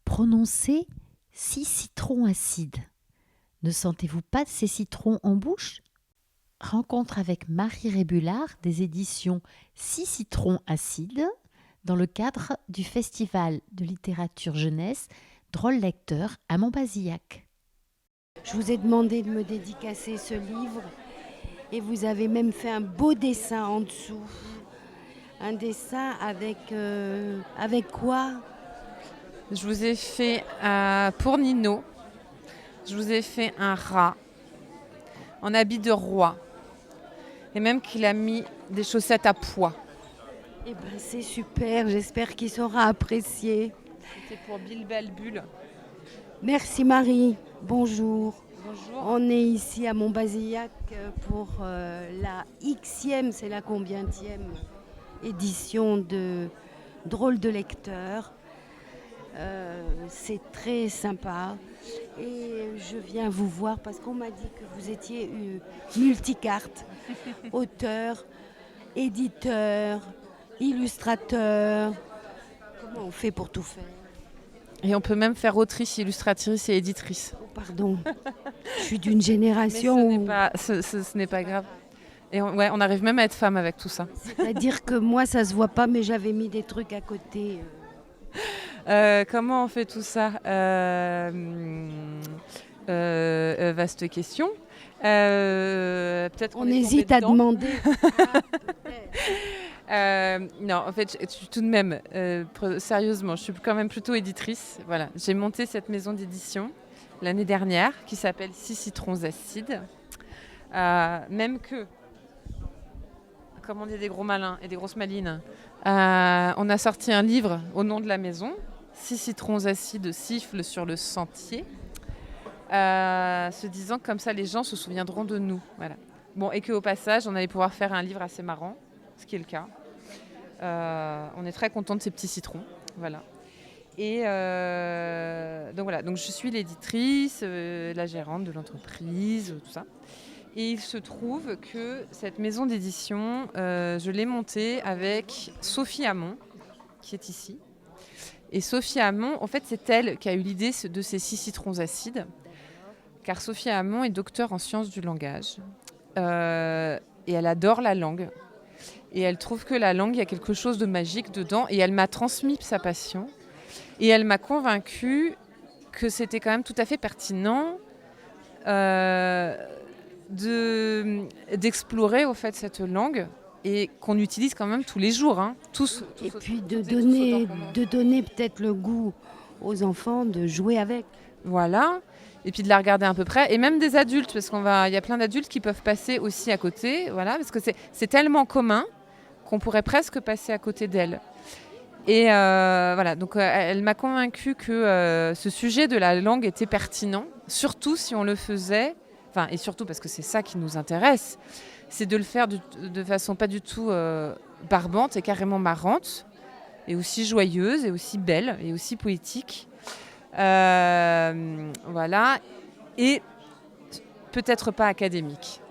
Prononcez 6 citrons acides. Ne sentez-vous pas ces citrons en bouche ? Rencontre avec Marie Rébulard des éditions 6 citrons acides dans le cadre du Festival de littérature jeunesse Drôle lecteur à Montbazillac. Je vous ai demandé de me dédicacer ce livre et vous avez même fait un beau dessin en dessous. Un dessin avec quoi ? Je vous ai fait pour Nino, je vous ai fait un rat en habit de roi et même qu'il a mis des chaussettes à pois. Eh ben c'est super, j'espère qu'il sera apprécié. C'était pour Bilbelbul. Merci Marie, bonjour. Bonjour. On est ici à Montbazillac pour la Xème, c'est la combienième édition de Drôle de lecteur. C'est très sympa et je viens vous voir parce qu'on m'a dit que vous étiez multicarte, auteur, éditeur, illustrateur. Comment on fait pour tout faire ? Et on peut même faire autrice, illustratrice et éditrice. Oh, pardon, je suis d'une génération où... Ce n'est pas grave. Et on arrive même à être femme avec tout ça. C'est-à-dire que moi, ça se voit pas, mais j'avais mis des trucs à côté. Comment on fait tout ça ? Vaste question. Peut-être on hésite à demander. Non, en fait, tout de même, sérieusement, je suis quand même plutôt éditrice. Voilà, j'ai monté cette maison d'édition l'année dernière qui s'appelle 6 citrons acides. Même que, comme on dit des gros malins et des grosses malines, on a sorti un livre au nom de la maison, 6 citrons acides sifflent sur le sentier, se disant que comme ça les gens se souviendront de nous. Voilà. Bon, et qu'au passage, on allait pouvoir faire un livre assez marrant, ce qui est le cas. On est très content de ces petits citrons. Voilà. Et donc voilà, donc je suis l'éditrice, la gérante de l'entreprise, tout ça. Et il se trouve que cette maison d'édition, je l'ai montée avec Sophie Hamon, qui est ici. Et Sophie Hamon, en fait, c'est elle qui a eu l'idée de ces 6 citrons acides, car Sophie Hamon est docteure en sciences du langage. Et elle adore la langue. Et elle trouve que la langue, il y a quelque chose de magique dedans. Et elle m'a transmis sa passion. Et elle m'a convaincue que c'était quand même tout à fait pertinent d'explorer au fait cette langue et qu'on utilise quand même tous les jours. Hein. Tous, et puis de donner peut-être le goût aux enfants de jouer avec. Voilà. Et puis de la regarder à peu près. Et même des adultes, parce qu'il y a plein d'adultes qui peuvent passer aussi à côté. Voilà, parce que c'est tellement commun qu'on pourrait presque passer à côté d'elle. Et voilà, donc elle m'a convaincue que ce sujet de la langue était pertinent, surtout si on le faisait, et surtout parce que c'est ça qui nous intéresse, c'est de le faire de façon pas du tout barbante et carrément marrante, et aussi joyeuse, et aussi belle, et aussi poétique. Voilà, et peut-être pas académique.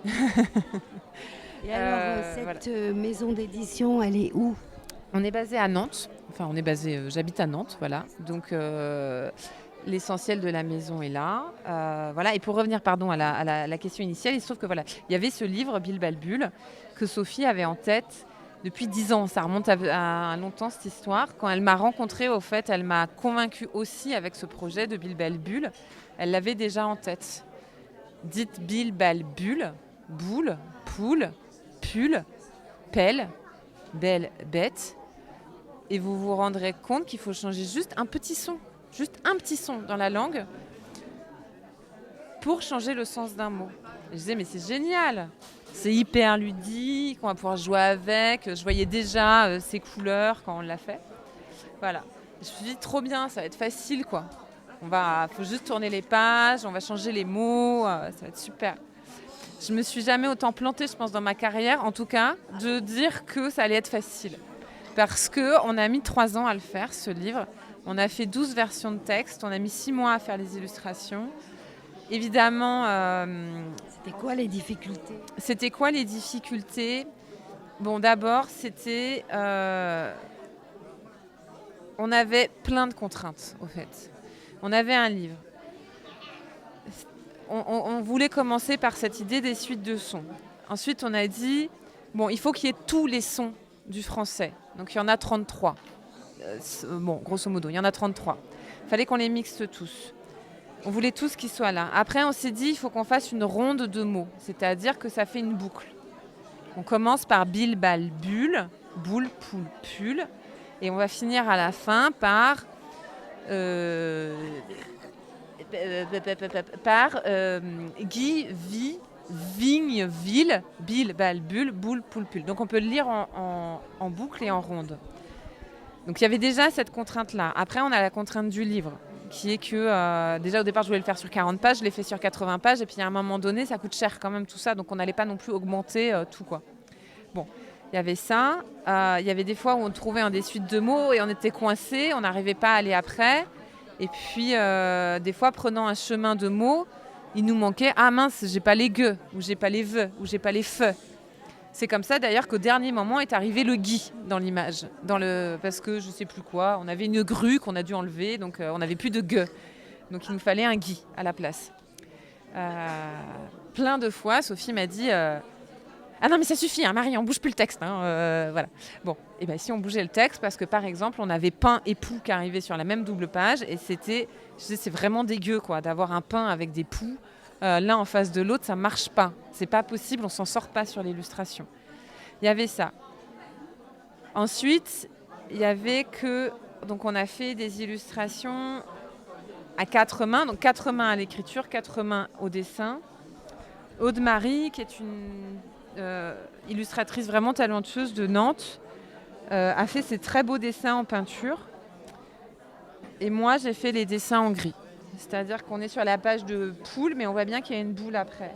Et alors, cette maison d'édition, elle est où ? On est basé à Nantes. J'habite à Nantes, voilà. Donc l'essentiel de la maison est là. Voilà. Et pour revenir à la question initiale, il se trouve que il y avait ce livre, Bilbalbul, que Sophie avait en tête depuis 10 ans. Ça remonte à longtemps cette histoire. Quand elle m'a rencontrée, au fait, elle m'a convaincue aussi avec ce projet de Bilbalbul. Elle l'avait déjà en tête. Dites Bilbalbul, boule, poule, pull, pelle, belle, bête. Et vous vous rendrez compte qu'il faut changer juste un petit son dans la langue pour changer le sens d'un mot. Et je disais, mais c'est génial, c'est hyper ludique, on va pouvoir jouer avec. Je voyais déjà ces couleurs quand on l'a fait. Voilà. Je me suis dit, trop bien, ça va être facile, quoi. Faut juste tourner les pages, on va changer les mots, ça va être super. Je me suis jamais autant plantée, je pense, dans ma carrière, en tout cas, de dire que ça allait être facile. Parce qu'on a mis 3 ans à le faire, ce livre. On a fait 12 versions de texte, on a mis 6 mois à faire les illustrations. Évidemment... C'était quoi les difficultés ? Bon, d'abord, c'était... on avait plein de contraintes, au fait. On avait un livre. On voulait commencer par cette idée des suites de sons. Ensuite, on a dit, bon, il faut qu'il y ait tous les sons du français. Donc, il y en a 33. Bon, grosso modo, il y en a 33. Il fallait qu'on les mixe tous. On voulait tous qu'ils soient là. Après, on s'est dit, il faut qu'on fasse une ronde de mots. C'est-à-dire que ça fait une boucle. On commence par bilbalbul, boule, poule, pull. Et on va finir à la fin par... Guy, vie, vigne, ville, bil, bal, bulle, boule, poule, pull. Donc on peut le lire en boucle et en ronde. Donc il y avait déjà cette contrainte-là. Après, on a la contrainte du livre, qui est que déjà au départ, je voulais le faire sur 40 pages, je l'ai fait sur 80 pages, et puis à un moment donné, ça coûte cher quand même tout ça, donc on n'allait pas non plus augmenter tout, quoi. Bon, il y avait ça. Il y avait des fois où on trouvait des suites de mots et on était coincé, on n'arrivait pas à aller après. Et puis, des fois, prenant un chemin de mots, il nous manquait « Ah mince, j'ai pas les gueux » ou « j'ai pas les veux » ou « j'ai pas les feux ». C'est comme ça d'ailleurs qu'au dernier moment est arrivé le gui dans l'image. Parce que je sais plus quoi, on avait une grue qu'on a dû enlever, donc on n'avait plus de gueux. Donc il nous fallait un gui à la place. Plein de fois, Sophie m'a dit ah non mais ça suffit, hein, Marie, on bouge plus le texte. Voilà. Bon, et ben si on bougeait le texte, parce que par exemple, on avait pain et poux qui arrivaient sur la même double page, et c'est vraiment dégueu, quoi, d'avoir un pain avec des poux l'un en face de l'autre, ça marche pas. C'est pas possible, on s'en sort pas sur l'illustration. Il y avait ça. Ensuite, il y avait donc on a fait des illustrations à 4 mains, donc 4 mains à l'écriture, 4 mains au dessin. Aude-Marie, qui est une illustratrice vraiment talentueuse de Nantes, a fait ces très beaux dessins en peinture. Et moi, j'ai fait les dessins en gris. C'est-à-dire qu'on est sur la page de poule, mais on voit bien qu'il y a une boule après.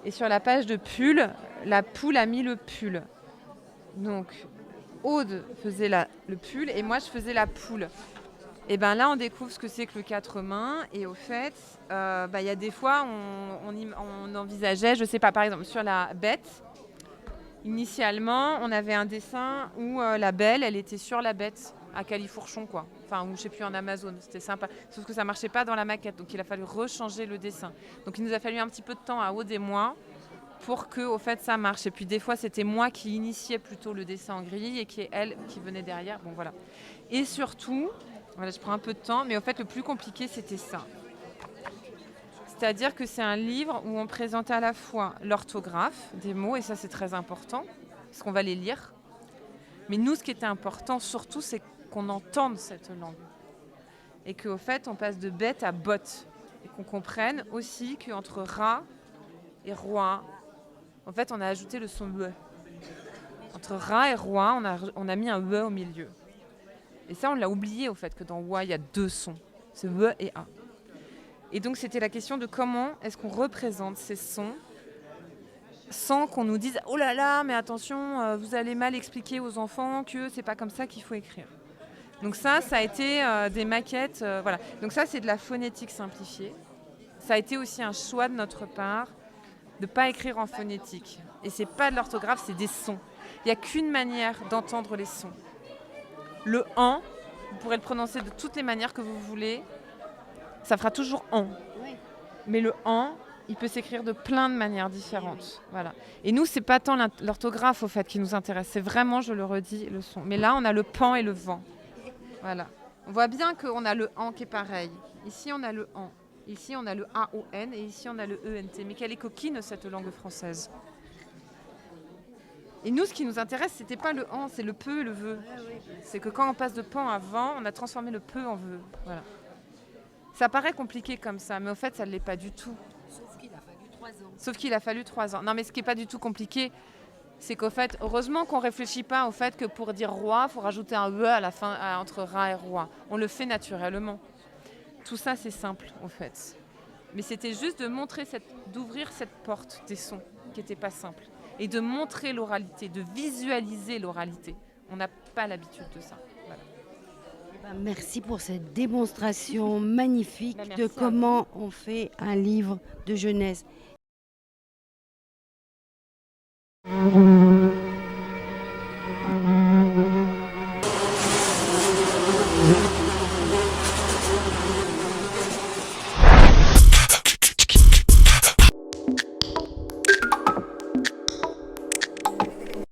Et sur la page de pull, la poule a mis le pull. Donc, Aude faisait le pull et moi, je faisais la poule. Et bien là, on découvre ce que c'est que le 4 mains. Et au fait, y a des fois, on envisageait, je sais pas, par exemple, sur la bête, initialement, on avait un dessin où la belle, elle était sur la bête, à Califourchon, quoi. Enfin, ou je sais plus, en Amazon. C'était sympa. Sauf que ça marchait pas dans la maquette. Donc, il a fallu rechanger le dessin. Donc, il nous a fallu un petit peu de temps à Aude et moi pour que, au fait, ça marche. Et puis, des fois, c'était moi qui initiais plutôt le dessin en gris et qui est elle qui venait derrière. Bon, voilà. Et surtout, voilà, je prends un peu de temps, mais au fait, le plus compliqué, c'était ça. C'est-à-dire que c'est un livre où on présente à la fois l'orthographe des mots, et ça, c'est très important, parce qu'on va les lire. Mais nous, ce qui était important, surtout, c'est qu'on entende cette langue. Et qu'au fait, on passe de bête à botte. Et qu'on comprenne aussi qu'entre rat et roi, en fait, on a ajouté le son E. Entre rat et roi, on a mis un E au milieu. Et ça, on l'a oublié, au fait, que dans Wa, il y a 2 sons. C'est E et A. Et donc, c'était la question de comment est-ce qu'on représente ces sons sans qu'on nous dise « Oh là là, mais attention, vous allez mal expliquer aux enfants que c'est pas comme ça qu'il faut écrire. » Donc ça a été des maquettes. Voilà. Donc ça, c'est de la phonétique simplifiée. Ça a été aussi un choix de notre part de ne pas écrire en phonétique. Et c'est pas de l'orthographe, c'est des sons. Il n'y a qu'une manière d'entendre les sons. Le « en », vous pourrez le prononcer de toutes les manières que vous voulez. ça fera toujours an. Mais le an, il peut s'écrire de plein de manières différentes. Voilà. Et nous, c'est pas tant l'orthographe au fait qui nous intéresse, c'est vraiment, je le redis, le son. Mais là, on a le pan et le vent. Voilà. On voit bien qu'on a le an qui est pareil. Ici, on a le an. Ici, on a le A-O-N et ici, on a le E-N-T. Mais quelle est coquine cette langue française. Et nous, ce qui nous intéresse, c'était pas le an, c'est le peu et le vœu. C'est que quand on passe de pan à vent, on a transformé le peu en vœu. Voilà. Ça paraît compliqué comme ça, mais au fait, ça ne l'est pas du tout. Sauf qu'il a fallu 3 ans. Sauf qu'il a fallu 3 ans. Non, mais ce qui n'est pas du tout compliqué, c'est qu'au fait, heureusement qu'on ne réfléchit pas au fait que pour dire roi, il faut rajouter un E à la fin, entre ra et roi. On le fait naturellement. Tout ça, c'est simple, au fait. Mais c'était juste de montrer, d'ouvrir cette porte des sons, qui n'était pas simple. Et de montrer l'oralité, de visualiser l'oralité. On n'a pas l'habitude de ça. Voilà. Merci pour cette démonstration magnifique Merci de comment on fait un livre de jeunesse.